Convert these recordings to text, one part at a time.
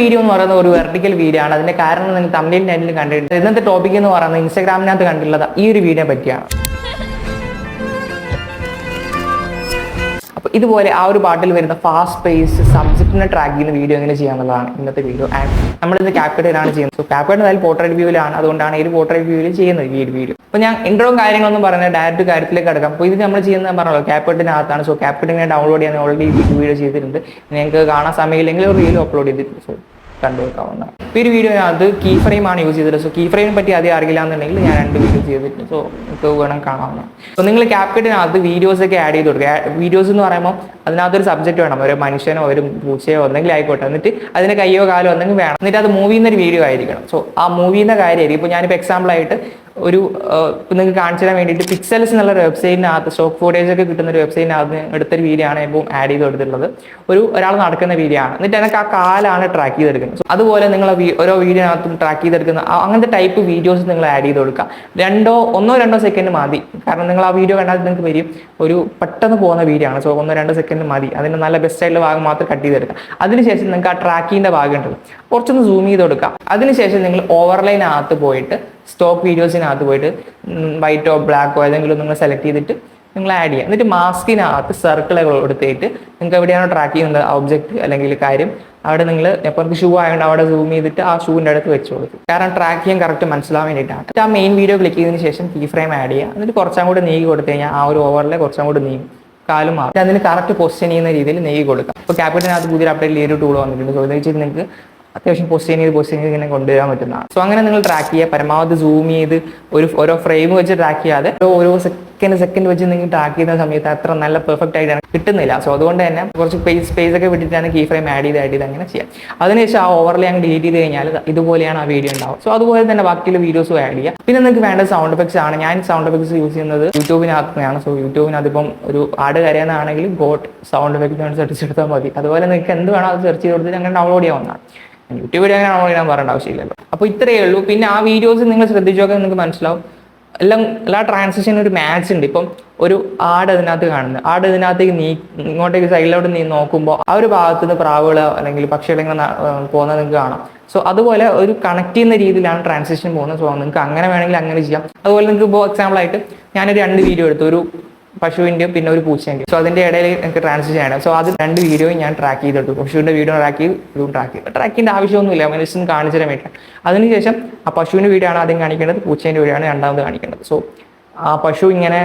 Video എന്ന് പറയുന്നത് ഒരു വെർട്ടിക്കൽ വീഡിയോ ആണ്. അതിന്റെ കാരണം നിങ്ങൾ തമിഴിൽ കണ്ടിട്ടുണ്ട്. ഇന്നത്തെ ടോപ്പിക് എന്ന് പറയുന്നത് ഇൻസ്റ്റാഗ്രാമിനകത്ത് കണ്ടിട്ടുള്ളത് ഈ ഒരു വീഡിയോ പറ്റിയാണ്. അപ്പോൾ ഇതുപോലെ ആ ഒരു പാട്ടിൽ വരുന്ന ഫാസ്റ്റ് പേസ് സബ്ജക്റ്റിനെ ട്രാക്ക് ചെയ്യുന്ന വീഡിയോ എങ്ങനെ ചെയ്യാന്നുള്ളതാണ് ഇന്നത്തെ വീഡിയോ. ആൻഡ് നമ്മളിത് ക്യാപ്കട്ടിലാണ് ചെയ്യുന്നത്. സോ ക്യാപ്കട്ട് എന്തായാലും പോർട്രേറ്റ് വ്യൂവിലാണ്, അതുകൊണ്ടാണ് ഈ ഒരു പോർട്രേറ്റ് വ്യൂവിൽ ചെയ്യുന്നത് ഈ ഒരു വീഡിയോ. അപ്പോൾ ഞാൻ ഇൻട്രോയും കാര്യങ്ങളൊന്നും പറഞ്ഞാൽ ഡയറക്റ്റ് കാര്യത്തിലേക്ക് കിടക്കാം. അപ്പോൾ ഇത് നമ്മൾ ചെയ്യുന്നത് പറഞ്ഞല്ലോ ക്യാപ്കട്ടിനകത്താണ്. സോ ക്യാപ്കട്ട് ഇങ്ങനെ ഡൗൺലോഡ് ചെയ്യാൻ ഓൾറെഡി വീഡിയോ ചെയ്തിട്ടുണ്ട്. നിങ്ങൾക്ക് കാണാൻ സമയമില്ലെങ്കിൽ ഒരു റീൽ അപ്ലോഡ് ചെയ്തിട്ടുണ്ട്. സോ കണ്ടുവെക്കാവുന്നതാണ്. ഈ ഒരു വീഡിയോനകത്ത് കീ ഫ്രെയിം ആണ് യൂസ് ചെയ്തത്. സോ കീ ഫ്രെയിമിനെ പറ്റി അധികം അറിയില്ല എന്നുണ്ടെങ്കിൽ ഞാൻ 2 വീഡിയോ ചെയ്തിട്ടുണ്ട്. സോ നിങ്ങൾക്ക് വേണം കാണാവുന്നതാണ്. സോ നിങ്ങൾ ക്യാപ്കട്ടിനകത്ത് വീഡിയോസൊക്കെ ആഡ് ചെയ്ത് കൊടുക്കുക. വീഡിയോസ് എന്ന് പറയുമ്പോൾ അതിനകത്തൊരു സബ്ജക്റ്റ് വേണം. ഒരു മനുഷ്യനോ ഒരു പൂച്ചയോ എന്തെങ്കിലും ആയിക്കോട്ടെ. എന്നിട്ട് അതിന് കയ്യോ കാലോ എന്തെങ്കിലും വേണം. എന്നിട്ട് അത് മൂവ് ചെയ്യുന്ന ഒരു വീഡിയോ ആയിരിക്കണം. സോ ആ മൂവ് ചെയ്യുന്ന കാര്യമായിരിക്കും. ഇപ്പോൾ ഞാനിപ്പോൾ എക്സാമ്പിളായിട്ട് ഒരു നിങ്ങൾക്ക് കാണിച്ചു തരാൻ വേണ്ടിയിട്ട് പിക്സൽസ് എന്നുള്ള ഒരു വെബ്സൈറ്റിനകത്ത് സ്റ്റോക്ക് ഫുട്ടേജ് ഒക്കെ കിട്ടുന്ന ഒരു വെബ്സൈറ്റിനകത്ത് എടുത്തൊരു വീഡിയോ ആണ് ഇപ്പോൾ ആഡ് ചെയ്ത് കൊടുത്തിട്ടുള്ളത്. ഒരാൾ നടക്കുന്ന വീഡിയോ ആണ്. എന്നിട്ട് എനിക്ക് ആ കാലാണ് ട്രാക്ക് ചെയ്തെടുക്കുന്നത്. സോ അതുപോലെ നിങ്ങൾ ഓരോ വീഡിയോനകത്തും ട്രാക്ക് ചെയ്തെടുക്കുന്ന അങ്ങനത്തെ ടൈപ്പ് വീഡിയോസ് നിങ്ങൾ ആഡ് ചെയ്ത് കൊടുക്കുക. 1-2 സെക്കൻഡ് മതി. കാരണം നിങ്ങൾ ആ വീഡിയോ കണ്ടാൽ നിങ്ങൾക്ക് വരും ഒരു പെട്ടെന്ന് പോകുന്ന വീഡിയോ ആണ്. സോ 1-2 സെക്കൻഡ് മതി. അതിൻ്റെ നല്ല ബെസ്റ്റ് ആയിട്ടുള്ള ഭാഗം മാത്രം കട്ട് ചെയ്തെടുക്കുക. അതിനുശേഷം നിങ്ങൾക്ക് ആ ട്രാക്കിങ്ങിൻ്റെ ഭാഗം ഉണ്ടല്ലോ കുറച്ചൊന്ന് സൂം ചെയ്ത് കൊടുക്കുക. അതിനുശേഷം നിങ്ങൾ ഓവർലൈനകത്ത് പോയിട്ട് സ്റ്റോക്ക് വീഡിയോസിനകത്ത് പോയിട്ട് വൈറ്റോ ബ്ലാക്കോ ഏതെങ്കിലും നിങ്ങൾ സെലക്ട് ചെയ്തിട്ട് നിങ്ങൾ ആഡ് ചെയ്യുക. എന്നിട്ട് മാസ്കിനകത്ത് സർക്കിളുകൾ എടുത്തിട്ട് നിങ്ങൾക്ക് എവിടെയാണോ ട്രാക്ക് ചെയ്യുന്നത് ഒബ്ജക്റ്റ് അല്ലെങ്കിൽ കാര്യം അവിടെ നിങ്ങൾ ഇപ്പോൾ നിങ്ങൾക്ക് ഷൂ ആയതുകൊണ്ട് അവിടെ സൂം ചെയ്തിട്ട് ആ ഷൂവിൻ്റെ അടുത്ത് വെച്ച് കൊടുക്കും. കാരണം ട്രാക്ക് ചെയ്യാൻ കറക്റ്റ് മനസ്സിലാവാൻ വേണ്ടിയിട്ടാണ്. ആ മെയിൻ വീഡിയോ ക്ലിക്ക് ചെയ്തതിന് ശേഷം കീ ഫ്രെയിം ആഡ് ചെയ്യുക. എന്നിട്ട് കുറച്ചും കൂടി നീങ്ങി കൊടുത്തു കഴിഞ്ഞാൽ ആ ഒരു ഓവറിലെ കുറച്ചും കൂടി നീങ്ങും, കാലും മാറും. അതിന് കറക്റ്റ് പൊസിഷൻ ചെയ്യുന്ന രീതിയിൽ നീങ്ങി കൊടുക്കുക. ഇപ്പോൾ ക്യാപ്കട്ടിനകത്ത് പുതിയ അപ്ഡേറ്റിൽ ഈ ഒരു ടൂൾ വന്നിട്ടുണ്ട്. സോ ഇതെന്ന് വെച്ചാൽ നിങ്ങൾക്ക് അത്യാവശ്യം പൊസിഷൻ ചെയ്ത് ഇങ്ങനെ കൊണ്ടുവരാൻ പറ്റുന്നതാണ്. സോ അങ്ങനെ നിങ്ങൾ ട്രാക്ക് ചെയ്യുക. പരമാവധി സൂം ചെയ്ത് ഓരോ ഫ്രെയിം വെച്ച് ട്രാക്ക് ചെയ്യാതെ ഓരോ സെക്കൻഡ് വെച്ച് നിങ്ങൾ ട്രാക്ക് ചെയ്യുന്ന സമയത്ത് അത്ര നല്ല പെർഫെക്റ്റ് ആയിട്ടാണ് കിട്ടുന്നില്ല. സോ അതുകൊണ്ട് തന്നെ കുറച്ച് സ്പേസ് ഒക്കെ വിട്ടിട്ടാണ് കീ ഫ്രെയിം ആഡ് ചെയ്ത് അങ്ങനെ ചെയ്യാം. അതിനുശേഷം ആ ഓവർലേ അങ്ങ് ഡിലീറ്റ് ചെയ്ത് കഴിഞ്ഞാൽ ഇതുപോലെയാണ് ആ വീഡിയോ ഉണ്ടാവും. സോ അതുപോലെ തന്നെ ബാക്കിയുള്ള വീഡിയോസും ആഡ് ചെയ്യുക. പിന്നെ നിങ്ങൾക്ക് വേണ്ട സൗണ്ട് എഫക്ട്സ് ആണ്. ഞാൻ സൗണ്ട് എഫക്ട്സ് യൂസ് ചെയ്യുന്നത് യൂട്യൂബിനകത്താണ്. സോ യൂട്യൂബിനകത്ത് ഇപ്പം ഒരു ആഡ് കരയാനാണെങ്കിൽ ഗോട്ട് സൗണ്ട് എഫക്റ്റ് സെർച്ച് എടുത്താൽ മതി. അതുപോലെ നിങ്ങൾക്ക് എന്ത് വേണം അത് സെർച്ച് ചെയ്ത് കൊടുത്തിട്ട് അങ്ങനെ ഡൗൺലോഡ് ചെയ്യാവുന്നതാണ്. യൂട്യൂബ് വീഡിയോ അങ്ങനെ ഡൗൺലോഡ് ചെയ്യാൻ പറയേണ്ട ആവശ്യമില്ലല്ലോ. അപ്പോൾ ഇത്രയേ ഉള്ളൂ. പിന്നെ ആ വീഡിയോസ് നിങ്ങൾ ശ്രദ്ധിച്ചു നോക്കാൻ നിങ്ങൾക്ക് മനസ്സിലാവും എല്ലാ ട്രാൻസിഷനും ഒരു മാച്ച് ഉണ്ട്. ഇപ്പം ഒരു ആട് അതിനകത്ത് കാണുന്നത് ഇതിനകത്തേക്ക് ഇങ്ങോട്ടേക്ക് സൈഡിലോട്ട് നോക്കുമ്പോൾ ആ ഒരു ഭാഗത്ത് നിന്ന് പ്രാവുകൾ അല്ലെങ്കിൽ പക്ഷികൾ ഇങ്ങനെ പോകുന്നത് നിങ്ങൾക്ക് കാണാം. സോ അതുപോലെ ഒരു കണക്ട് ചെയ്യുന്ന രീതിയിലാണ് ട്രാൻസിഷൻ പോകുന്നത്. സോ നിങ്ങൾക്ക് അങ്ങനെ വേണമെങ്കിൽ അങ്ങനെ ചെയ്യാം. അതുപോലെ നിങ്ങൾക്ക് ഇപ്പോൾ എക്സാമ്പിളായിട്ട് ഞാനൊരു 2 വീഡിയോ എടുത്തു, ഒരു പശുവിൻ്റെയും പിന്നെ ഒരു പൂച്ചേൻ്റെയും. സോ അതിൻ്റെ ഇടയിൽ എനിക്ക് ട്രാൻസിഷൻ ചെയ്യണം. സോ അത് 2 വീഡിയോയും ഞാൻ ട്രാക്ക് ചെയ്തെടുത്തു. പശുവിൻ്റെ വീഡിയോ ട്രാക്ക് ചെയ്ത് ഇതും ട്രാക്ക് ചെയ്തു. ട്രാക്കിൻ്റെ ആവശ്യമൊന്നുമില്ല, മനുഷ്യൻ കാണിച്ചു തരാൻ വേണ്ടിയിട്ട്. അതിനുശേഷം ആ പശുവിൻ്റെ വീഡിയോ ആണ് ആദ്യം കാണിക്കേണ്ടത്, പൂച്ചേൻ്റെ വീഡിയോ ആണ് രണ്ടാമത് കാണിക്കേണ്ടത്. സോ ആ പശു ഇങ്ങനെ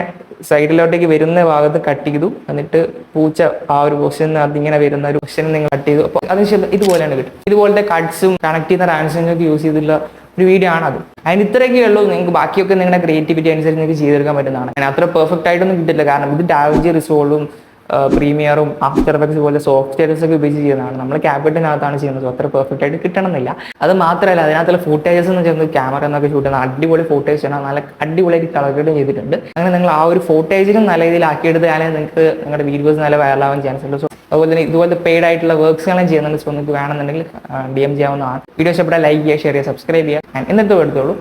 സൈഡിലോട്ടേക്ക് വരുന്ന ഭാഗത്ത് കട്ട് ചെയ്തു. എന്നിട്ട് പൂച്ച ആ ഒരു പൊസിഷനിൽ അതിങ്ങനെ വരുന്ന ഒരു പൊസിഷൻ നിങ്ങൾ കട്ട് ചെയ്തു. അപ്പോൾ അതിനുശേഷം ഇതുപോലെയാണ് കിട്ടും. ഇതുപോലത്തെ കട്ട്സും കണക്ട് ചെയ്യുന്ന ട്രാൻസിഷനൊക്കെ യൂസ് ചെയ്തിട്ടുള്ള ഒരു വീഡിയോ ആണത്. അതിന് ഇത്രയൊക്കെ ഉള്ളൂ. നിങ്ങൾക്ക് ബാക്കിയൊക്കെ നിങ്ങളുടെ ക്രിയേറ്റിവിറ്റി അനുസരിച്ച് നിങ്ങൾക്ക് ചെയ്തെടുക്കാൻ പറ്റുന്നതാണ്. ഞാൻ അത്ര പെർഫെക്റ്റ് ആയിട്ടൊന്നും കിട്ടില്ല. കാരണം ഇത് ഡാവിഞ്ചി റിസോൾവും പ്രീമിയറും ആഫ്റ്റർ എഫക്ട്സ് പോലെ സോഫ്റ്റ്വെയർസ് ഒക്കെ ഉപയോഗിച്ച് ചെയ്യുന്നതാണ്. നമ്മൾ ക്യാപ്കട്ടിനകത്താണ് ചെയ്യുന്നത്. അത്ര പെർഫെക്റ്റ് ആയിട്ട് കിട്ടണമെന്നില്ല. അത് മാത്രമല്ല അതിനകത്തുള്ള ഫുട്ടേജസ് എന്ന് ചെയ്യുന്നത് ക്യാമറ എന്നൊക്കെ ഷൂട്ട് ചെയ്യുന്ന അടിപൊളി ഫുട്ടേജ് ആണ്. നല്ല അടിപൊളിയായിട്ട് കളർ ചെയ്തിട്ടുണ്ട്. അങ്ങനെ നിങ്ങൾ ആ ഒരു ഫുട്ടേജിനും നല്ല രീതിയിൽ ആക്കിയെടുത്താലേ നിങ്ങൾക്ക് നിങ്ങളുടെ വീഡിയോസ് നല്ല വൈറലാവാൻ ചാൻസ് ഉണ്ട്. സോ അതുപോലെ തന്നെ ഇതുപോലത്തെ പെയ്ഡ് ആയിട്ടുള്ള വർക്ക്സുകളും ചെയ്യുന്നുണ്ട്. സോ നിങ്ങൾക്ക് വേണമെന്നുണ്ടെങ്കിൽ DM ചെയ്യാവുന്നതാണ്. വീഡിയോ ഇഷ്ടപ്പെട്ടാൽ ലൈക്ക് ചെയ്യുക, ഷെയർ ചെയ്യുക, സബ്സ്ക്രൈബ് ചെയ്യുക. എന്നിട്ട് എടുത്തോളൂ.